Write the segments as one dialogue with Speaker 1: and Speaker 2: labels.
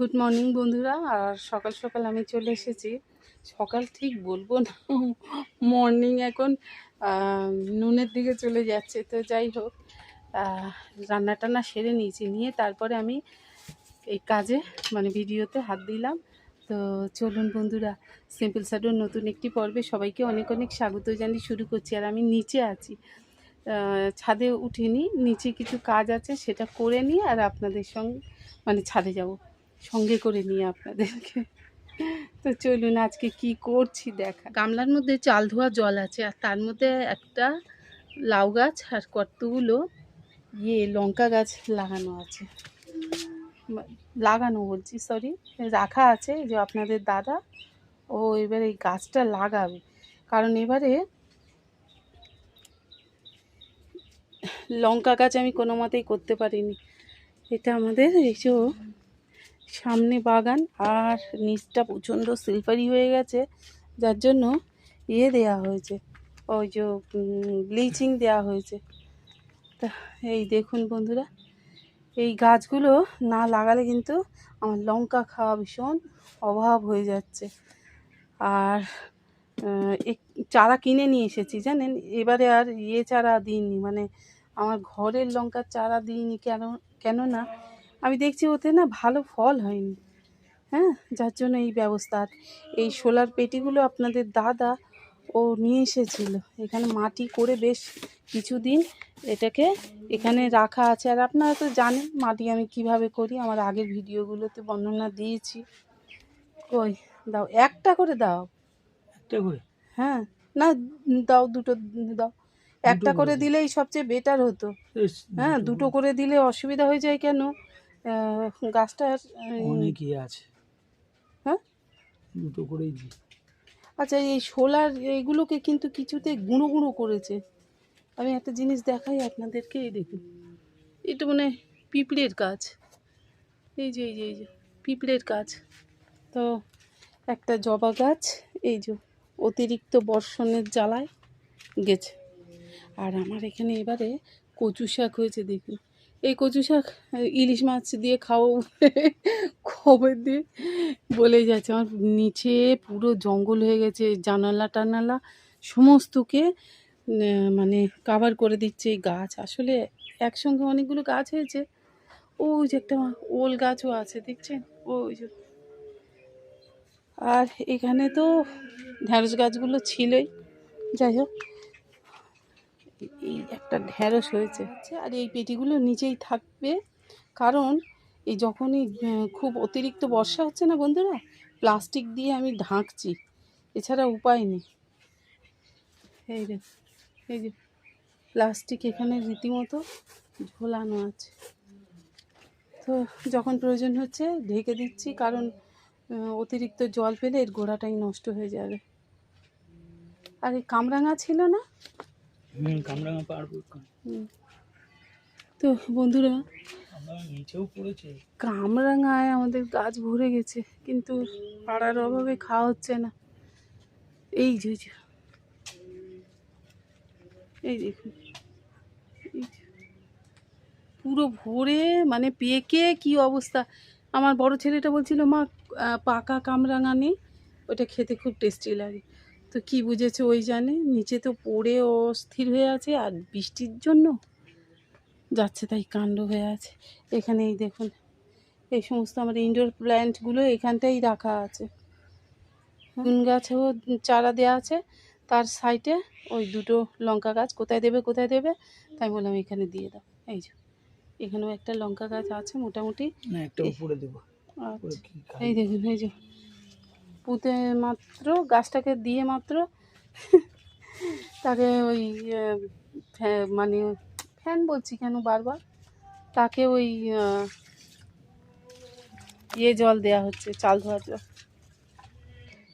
Speaker 1: Good morning বন্ধুরা। আর সকাল সকাল আমি চলে এসেছি, সকাল ঠিক বলবো না, মর্নিং এখন নুনের দিকে চলে যাচ্ছে। তো যাই হোক, রান্না টান্না সেরে নিয়েছি, নিয়ে তারপরে আমি এই কাজে মানে ভিডিওতে হাত দিলাম। তো চলুন বন্ধুরা, সিম্পল স্যাডোর নতুন একটি পর্বে সবাইকে অনেক অনেক স্বাগত জানিয়ে শুরু করছি। আর আমি নিচে আছি, ছাদে উঠিনি, নিচে কিছু কাজ আছে সেটা করে নিয়ে আর আপনাদের সঙ্গে মানে ছাদে যাব, সঙ্গে করে নিয়ে আপনাদেরকে। তো চলুন আজকে কি করছি দেখা। গামলার মধ্যে চাল ধোয়া জল আছে, আর তার মধ্যে একটা লাউ গাছ আর কতগুলো লঙ্কা গাছ লাগানো আছে, লাগানো বলছি সরি, রাখা আছে। যে আপনাদের দাদা ও এবার এই গাছটা লাগাবে, কারণ এবারে লঙ্কা গাছ আমি কোনো মতেই করতে পারিনি। এটা আমাদের এই যে সামনে বাগান, আর নিচটা প্রচণ্ড সিলভারি হয়ে গেছে, যার জন্য দেয়া হয়েছে, ওই যে ব্লিচিং দেওয়া হয়েছে। তা এই দেখুন বন্ধুরা, এই গাছগুলো না লাগালে কিন্তু আমার লঙ্কা খাওয়া ভীষণ অভাব হয়ে যাচ্ছে। আর চারা কিনে নিয়ে এসেছি জানেন, এবারে আর চারা দিইনি, মানে আমার ঘরের লঙ্কার চারা দিইনি। কেননা আমি দেখছি ওতে না ভালো ফল হয়নি, হ্যাঁ, যার জন্য এই ব্যবস্থা। আর এই সোলার পেটিগুলো আপনাদের দাদা ও নিয়ে এসেছিল, এখানে মাটি করে বেশ কিছুদিন এটাকে এখানে রাখা আছে। আর আপনারা তো জানেন মাটি আমি কিভাবে করি, আমার আগের ভিডিওগুলোতে বর্ণনা দিয়েছি। ওই দাও, একটা করে দাও, একটা করে, হ্যাঁ না দাও, দুটো দাও, একটা করে দিলেই সবচেয়ে বেটার হতো। হ্যাঁ, দুটো করে দিলে অসুবিধা হয়ে যায়। কেন? গাছটার অনেকই আছে, হ্যাঁ, দুটো করেই দিই। আচ্ছা, এই সোলার এইগুলোকে কিন্তু কিছুতে গুঁড়ো গুঁড়ো করেছে। আমি একটা জিনিস দেখাই আপনাদেরকে, এই দেখুন, এটা মানে পিঁপড়ের কাজ, এই যে পিঁপড়ের কাজ। তো একটা জবা গাছ এই যে অতিরিক্ত বর্ষণের জ্বালায় গেছে। আর আমার এখানে এবারে কচু শাক হয়েছে, দেখুন এই কচু শাক ইলিশ মাছ দিয়ে খাও খবর দিয়ে বলে যাচ্ছে। আমার নিচে পুরো জঙ্গল হয়ে গেছে, জানালা টানালা সমস্তকে মানে কাভার করে দিচ্ছে এই গাছ। আসলে একসঙ্গে অনেকগুলো গাছ হয়েছে। ওই যে একটা ওল গাছও আছে দেখছেন, ওই যে। আর এখানে তো ঢ্যাঁড়স গাছগুলো ছিলই, যাই হোক এই একটা ঢ্যাঁড়স হয়েছে। আর এই পেটিগুলো নিচেই থাকবে, কারণ এই যখনই খুব অতিরিক্ত বর্ষা হচ্ছে না বন্ধুরা, প্লাস্টিক দিয়ে আমি ঢাকছি, এছাড়া উপায় নেই। এই যে প্লাস্টিক এখানে রীতিমতো ঝোলানো আছে। তো যখন প্রয়োজন হচ্ছে ঢেকে দিচ্ছি, কারণ অতিরিক্ত জল পেলে এর গোড়াটাই নষ্ট হয়ে যাবে। আর এই কামরাঙা ছিল না, কামরাঙা পারবো। তো বন্ধুরা, নিচেও পড়েছে কামরাঙায়, আমাদের গাছ ভরে গেছে, কিন্তু পাড়ার অভাবে খাওয়া হচ্ছে না। এই যে এই দেখুন, পুরো ভরে মানে পেকে কি অবস্থা। আমার বড় ছেলেটা বলছিল, মা পাকা কামরাঙা নেই, ওটা খেতে খুব টেস্টি লাগে। তো কি বুঝেছে ওই জানে, নিচে তো পড়ে অস্থির হয়ে আছে, আর বৃষ্টির জন্য যাচ্ছে তাই কাণ্ড হয়ে আছে। এখানে এই দেখুন, এই সমস্ত আমার ইনডোর প্ল্যান্টগুলো এখানটাই রাখা আছে। নুন গাছেও চারা দেওয়া আছে, তার সাইডে ওই দুটো লঙ্কা গাছ। কোথায় দেবে তাই বললাম এখানে দিয়ে দাও। এই যে এখানেও একটা লঙ্কা গাছ আছে মোটামুটি, একটা উপরে দেবো। এই দেখুন, এই যে পুঁতে মাত্র গাছটাকে দিয়ে মাত্র তাকে ওই মানে ফ্যান বলছি কেন বারবার, তাকে ওই জল দেওয়া হচ্ছে, চাল ধোয়া জল।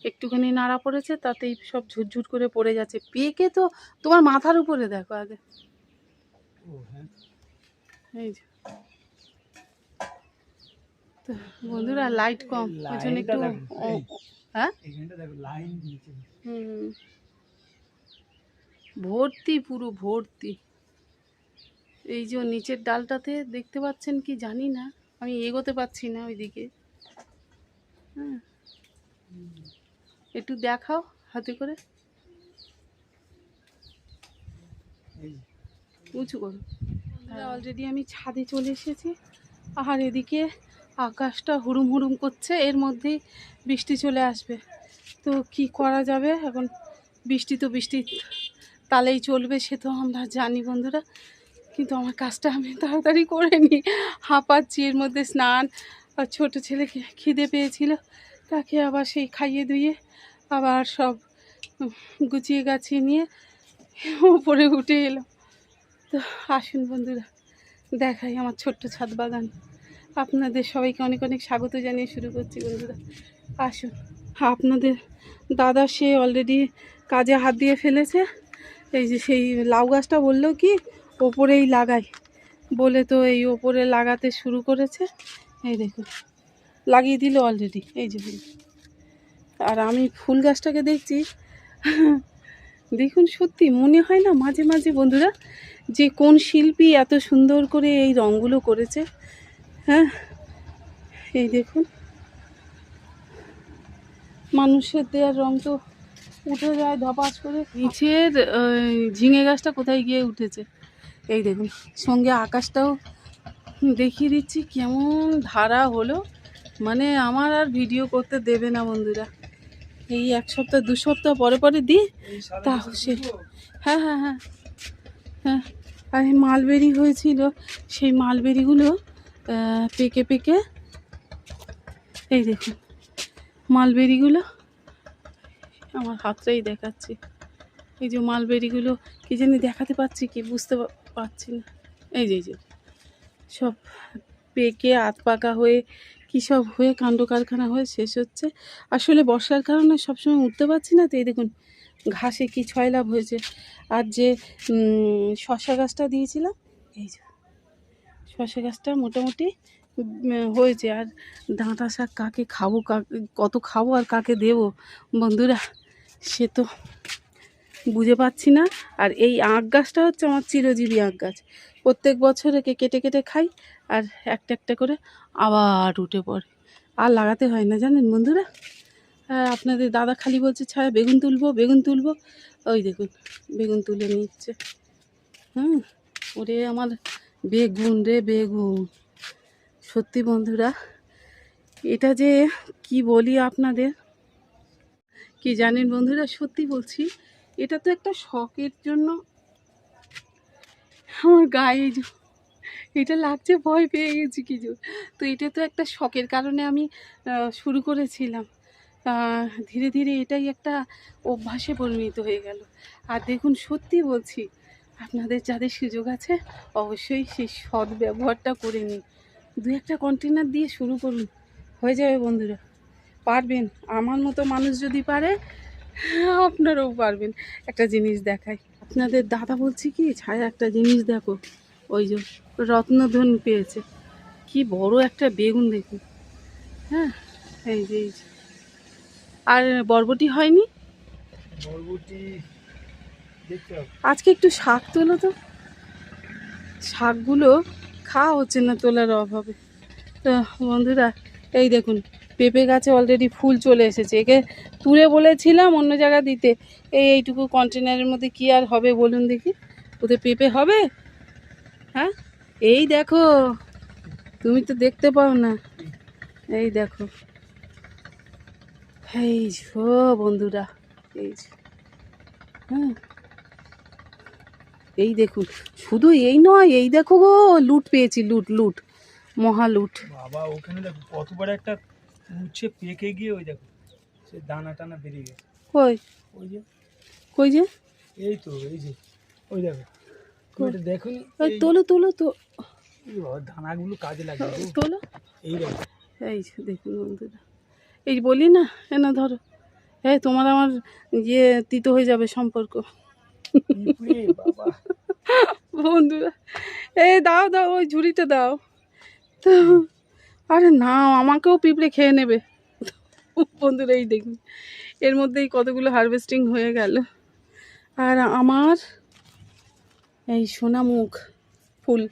Speaker 1: একটুখানি নাড়া পড়েছে, তাতেই সব ঝুরঝুর করে পড়ে যাচ্ছে। পেকে তো তোমার মাথার উপরে দেখো আগে। এই যে তো বন্ধুরা, লাইট কম, ওই জন্য একটু, হ্যাঁ ভর্তি, পুরো ভর্তি। এই যে নিচের ডালটাতে দেখতে পাচ্ছেন কি জানি না, আমি এগোতে পারছি না ওইদিকে, হ্যাঁ, একটু দেখাও হাতে করে, উঁচু করো। অলরেডি আমি ছাদে চলে এসেছি, আর এদিকে আকাশটা হুড়ুম হুড়ুম করছে, এর মধ্যেই বৃষ্টি চলে আসবে। তো কি করা যাবে এখন, বৃষ্টি তো বৃষ্টি তালেই চলবে, সে তো আমরা জানি বন্ধুরা। কিন্তু আমার কাজটা আমি তাড়াতাড়ি করে নিই, হাঁপাচ্ছি এর মধ্যে স্নান, আর ছোটো ছেলেকে খিদে পেয়েছিল, তাকে আবার সেই খাইয়ে দুইয়ে আবার সব গুছিয়ে গাছিয়ে নিয়ে ওপরে উঠে এলাম। তো আসুন বন্ধুরা, দেখাই আমার ছোট্ট ছাদ বাগান। আপনাদের সবাইকে অনেক অনেক স্বাগত জানিয়ে শুরু করছি বন্ধুরা, আসুন। আপনাদের দাদা সে অলরেডি কাজে হাত দিয়ে ফেলেছে। এই যে সেই লাউ গাছটা বললো কি ওপরেই লাগাই বলে, তো এই ওপরে লাগাতে শুরু করেছে। এই দেখুন লাগিয়ে দিল অলরেডি, এই যে। আর আমি ফুল গাছটাকে দেখছি, দেখুন সত্যি মনে হয় না মাঝে মাঝে বন্ধুরা যে কোন শিল্পী এত সুন্দর করে এই রঙগুলো করেছে। হ্যাঁ, এই দেখুন মানুষের দেওয়ার রং তো উঠে যায় ধপাস করে। নিচের ঝিঙে গাছটা কোথায় গিয়ে উঠেছে, এই দেখুন। সঙ্গে আকাশটাও দেখিয়ে দিচ্ছি কেমন ধারা হলো, মানে আমার আর ভিডিও করতে দেবে না বন্ধুরা। এই 1 সপ্তাহ 2 সপ্তাহ পরে পরে দিই তা সে। হ্যাঁ হ্যাঁ হ্যাঁ হ্যাঁ, আর মালবেরি হয়েছিল, সেই মালবেরিগুলো পেকে পেকে, এই দেখুন মালবেরিগুলো আমার হাতটাই দেখাচ্ছি। এই যে মালবেরিগুলো কি জানি দেখাতে পাচ্ছি কি বুঝতে পারছি না। এই যে সব পেকে আধ পাকা হয়ে কী সব হয়ে কাণ্ড কারখানা হয়ে শেষ হচ্ছে। আসলে বর্ষার কারণে সবসময় উঠতে পারছি না, তো এই দেখুন ঘাসে কি ছয়লাভ হয়েছে। আর যে শশা গাছটা দিয়েছিলাম, এই যে শশা গাছটা মোটামুটি হয়েছে। আর ডাঁটা শাক কাকে খাবো, কত খাবো আর কাকে দেবো বন্ধুরা, সে তো বুঝে পাচ্ছি না। আর এই আখ গাছটা হচ্ছে আমার চিরজীবী আখ গাছ, প্রত্যেক বছর একে কেটে কেটে খাই, আর একটা একটা করে আবার উঠে পড়ে, আর লাগাতে হয় না জানেন বন্ধুরা। আর আপনাদের দাদা খালি বলছে ছায়া বেগুন তুলবো বেগুন তুলবো, ওই দেখুন বেগুন তুলে নিচ্ছে। ওরে আমার বেগুন রে বেগুন, সত্যি বন্ধুরা এটা যে কি বলি আপনাদের, কি জানেন বন্ধুরা, সত্যি বলছি এটা তো একটা শখের জন্য আমার গায়ে এটা লাগছে, ভয় পেয়ে গেছি কিছু। তো এটা তো একটা শখের কারণে আমি শুরু করেছিলাম, ধীরে ধীরে এটাই একটা অভ্যাসে পরিণত হয়ে গেল। আর দেখুন সত্যি বলছি, আপনাদের যাদের সুযোগ আছে অবশ্যই সেই সৎ ব্যবহারটা করে নিন। 2-1টা কন্টেনার দিয়ে শুরু করুন, হয়ে যাবে বন্ধুরা, পারবেন। আমার মতো মানুষ যদি পারে আপনারাও পারবেন। একটা জিনিস দেখাই আপনাদের দাদা, বলছি কি ছায়া একটা জিনিস দেখো, ওই যে রত্নধন পেয়েছে, কি বড় একটা বেগুন দেখুন। হ্যাঁ, এই যে আর বরবটি হয়নি,
Speaker 2: বরবটি দেখতে হবে।
Speaker 1: আজকে একটু শাক তোলো তো, শাকগুলো খাওয়া হচ্ছে না তোলার অভাবে। তো বন্ধুরা এই দেখুন পেঁপে গাছে অলরেডি ফুল চলে এসেছে, একে তুলে বলেছিলাম অন্য জায়গা দিতে, এইটুকু কন্টেনারের মধ্যে কি আর হবে বলুন দেখি, ওদের পেঁপে হবে? হ্যাঁ, এই দেখো, তুমি তো দেখতে পাও না, এই দেখো, এই যো বন্ধুরা, এই হ্যাঁ, এই দেখুন, শুধু এই নয়, এই দেখো গো লুট পেয়েছি, লুট লুট মহা লুট।
Speaker 2: বাবা ওখানে দেখো কত বড় একটা উচ্ছে পেকে গিয়ে ওই দেখো সে দানা টানা বেরিয়ে গেছে।
Speaker 1: কই
Speaker 2: ওই যে
Speaker 1: কই যে
Speaker 2: এই তো এই যে ওই দেখো, তুমি এটা দেখো নি?
Speaker 1: ওই তোলো তোলো তো,
Speaker 2: এই বাবা দানাগুলো কাজে লাগবে গো।
Speaker 1: তোলো,
Speaker 2: এই দেখো
Speaker 1: এই যে দেখুন বন্ধুরা, এই বলি না এনা ধরো, হ্যাঁ তোমার আমার ইয়ে তিতো হয়ে যাবে সম্পর্ক
Speaker 2: পিঁপড়ে বাবা।
Speaker 1: বন্ধুরা। এই দাও দাও ওই ঝুড়িটা দাও তো, আরে না আমাকেও পিঁপড়ে খেয়ে নেবে বন্ধুরা। এই দেখুন এর মধ্যেই কতগুলো হারভেস্টিং হয়ে গেল। আর আমার এই সোনামুখ ফুল,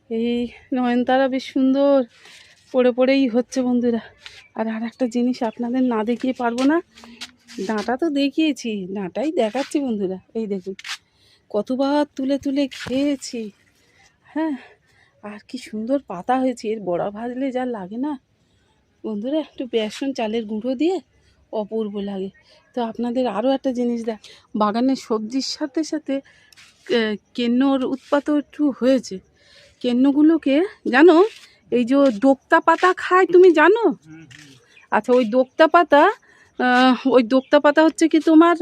Speaker 1: এই নয়নতারা বেশ সুন্দর পড়ে পড়েই হচ্ছে বন্ধুরা। আর একটা জিনিস আপনাদের না দেখিয়ে পারবো না, ডাঁটা তো দেখিয়েছি, ডাঁটাই দেখাচ্ছি বন্ধুরা। এই দেখুন কতবার তুলে তুলে খেয়েছি। হ্যাঁ, আর কি সুন্দর পাতা হয়েছে, এর বড়া ভাজলে যা লাগে না বন্ধুরা, একটু বেসন চালের গুঁড়ো দিয়ে অপূর্ব লাগে। তো আপনাদের আরও একটা জিনিস বাগানের সবজির সাথে সাথে কেন্নর উৎপাতও একটু হয়েছে। কেন্নগুলোকে জানো, এই যে দোক্তা পাতা খায়, তুমি জানো? আচ্ছা, ওই দোক্তা পাতা হচ্ছে কি তোমার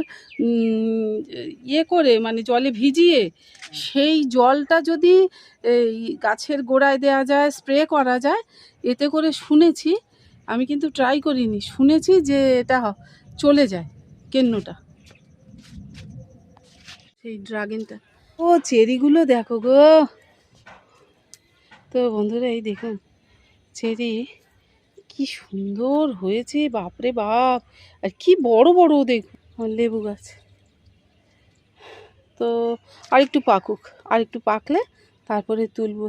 Speaker 1: ইয়ে করে, মানে জলে ভিজিয়ে, সেই জলটা যদি এই গাছের গোড়ায় দেওয়া যায়, স্প্রে করা যায়, এতে করে শুনেছি, আমি কিন্তু ট্রাই করিনি, শুনেছি যে এটা চলে যায় কেন্নটা। সেই ড্রাগনটা, ও চেরিগুলো দেখো গো। তো বন্ধুরা এই দেখুন চেরি কি সুন্দর হয়েছে, বাপরে বাপ, আর কি বড় বড় দেখুন। লেবু গাছ তো আরেকটু পাকুক, আরেকটু পাকলে তারপরে তুলবো।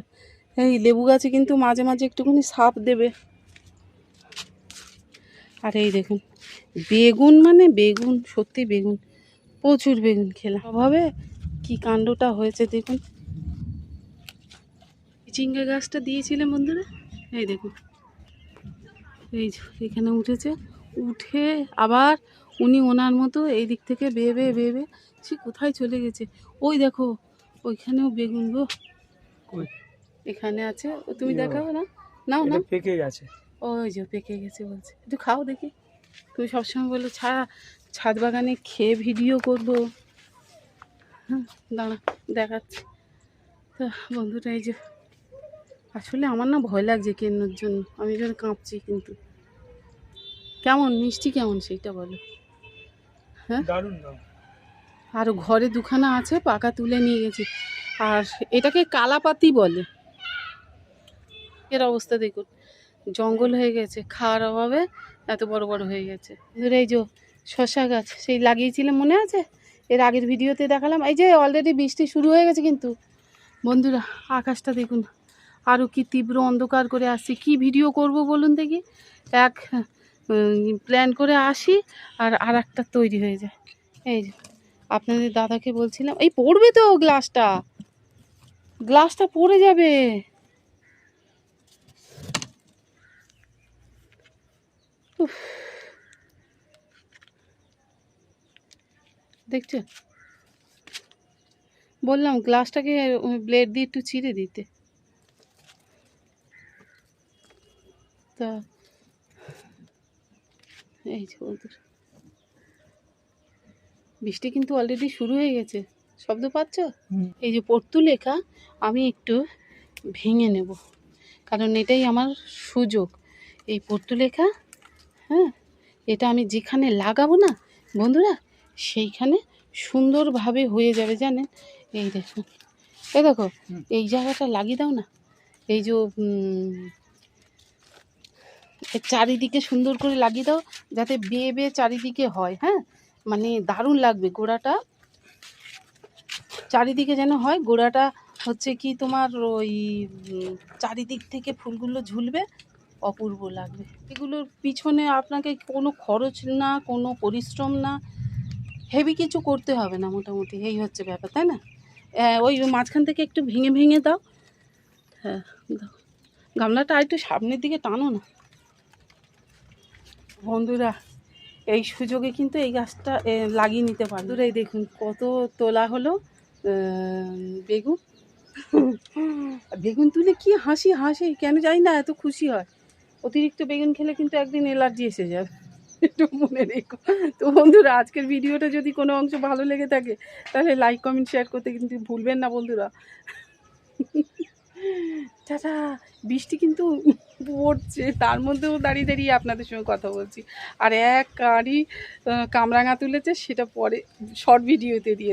Speaker 1: এই লেবু গাছে কিন্তু মাঝে মাঝে একটুখানি সাপ দেবে। আর এই দেখুন বেগুন, মানে বেগুন, সত্যি বেগুন, প্রচুর বেগুন খেলাম, অভাবে কি কাণ্ডটা হয়েছে দেখুন। চিংড়ি গাছটা দিয়েছিলাম বন্ধুরা, এই দেখুন এই যে এখানে উঠেছে, উঠে আবার উনি ওনার মতো এই দিক থেকে বেয়ে বেয়ে বেয়ে বেয়ে সে কোথায় চলে গেছে। ওই দেখো ওইখানেও বেগুন গো, এখানে আছে, ও তুমি দেখাও না, নাও না,
Speaker 2: পেকে গেছে,
Speaker 1: ওই যে পেকে গেছে বলছে, একটু খাও দেখি। তুমি সবসময় বলো ছাদ বাগানে খেয়ে ভিডিও করবো। হ্যাঁ দাঁড়া দেখাচ্ছি। তো বন্ধুটা এই যে, আসলে আমার না ভয় লাগছে কেন্নর জন্য, আমি যেন কাঁপছি। কিন্তু কেমন মিষ্টি, কেমন সেইটা বলো। হ্যাঁ
Speaker 2: দারুণ।
Speaker 1: আরও ঘরে দুখানা আছে, পাকা তুলে নিয়ে গেছি। আর এটাকে কালাপাতি বলে। এর অবস্থা দেখুন, জঙ্গল হয়ে গেছে, খাওয়ার অভাবে এত বড় বড় হয়ে গেছে। এই যে শশা গাছ সেই লাগিয়েছিলাম, মনে আছে? এর আগের ভিডিওতে দেখালাম। এই যে অলরেডি বৃষ্টি শুরু হয়ে গেছে কিন্তু বন্ধুরা, আকাশটা দেখুন আরও কি তীব্র অন্ধকার করে আসছে। কি ভিডিও করব বলুন দেখি, এক প্ল্যান করে আসি আর একটা তৈরি হয়ে যায়। এই যে আপনাদের দাদাকে বলছিলাম, এই পড়বে তো গ্লাসটা পড়ে যাবে। দেখছো, বললাম গ্লাসটাকে ব্লেড দিয়ে একটু ছিঁড়ে দিতে। তা এই যে বৃষ্টি কিন্তু অলরেডি শুরু হয়ে গেছে, শব্দ পাচ্ছ? এই যে পর্তুলেখা আমি একটু ভেঙে নেব, কারণ এটাই আমার সুযোগ। এই পর্তুলেখা, হ্যাঁ, এটা আমি যেখানে লাগাবো না বন্ধুরা, সেইখানে সুন্দরভাবে হয়ে যাবে, জানেন? এই দেখুন, এই দেখো এই জায়গাটা লাগিয়ে দাও না, এই যে চারিদিকে সুন্দর করে লাগিয়ে দাও, যাতে বেয়ে বেয়ে চারিদিকে হয়। হ্যাঁ, মানে দারুণ লাগবে, গোড়াটা চারিদিকে যেন হয়। গোড়াটা হচ্ছে কি তোমার ওই চারিদিক থেকে ফুলগুলো ঝুলবে, অপূর্ব লাগবে। এগুলোর পিছনে আপনাকে কোনো খরচ না, কোনো পরিশ্রম না, হেভি কিছু করতে হবে না, মোটামুটি এই হচ্ছে ব্যাপার, তাই না? ওই মাঝখান থেকে একটু ভেঙে ভেঙে দাও। হ্যাঁ দাও, গামলাটা একটু সামনের দিকে টানো না বন্ধুরা। এই সুযোগে কিন্তু এই গাছটা লাগিয়ে নিতে পারো। বন্ধুরা এই দেখুন কত তোলা হলো বেগুন। বেগুন তুলে কি হাসি হাসি, কেন জানি না এত খুশি হয়। অতিরিক্ত বেগুন খেলে কিন্তু একদিন অ্যালার্জি এসে যাবে, একটু মনে রেখো। তো বন্ধুরা আজকের ভিডিওটা যদি কোনো অংশ ভালো লেগে থাকে তাহলে লাইক কমেন্ট শেয়ার করতে কিন্তু ভুলবেন না বন্ধুরা। টাটা। বৃষ্টি কিন্তু পড়ছে, তার মধ্যেও দাঁড়িয়ে দাঁড়িয়ে আপনাদের সঙ্গে কথা বলছি। আর এক কাঁড়ি কামরাঙা তুলেছে, সেটা পরে শর্ট ভিডিওতে দিয়ে দেবো।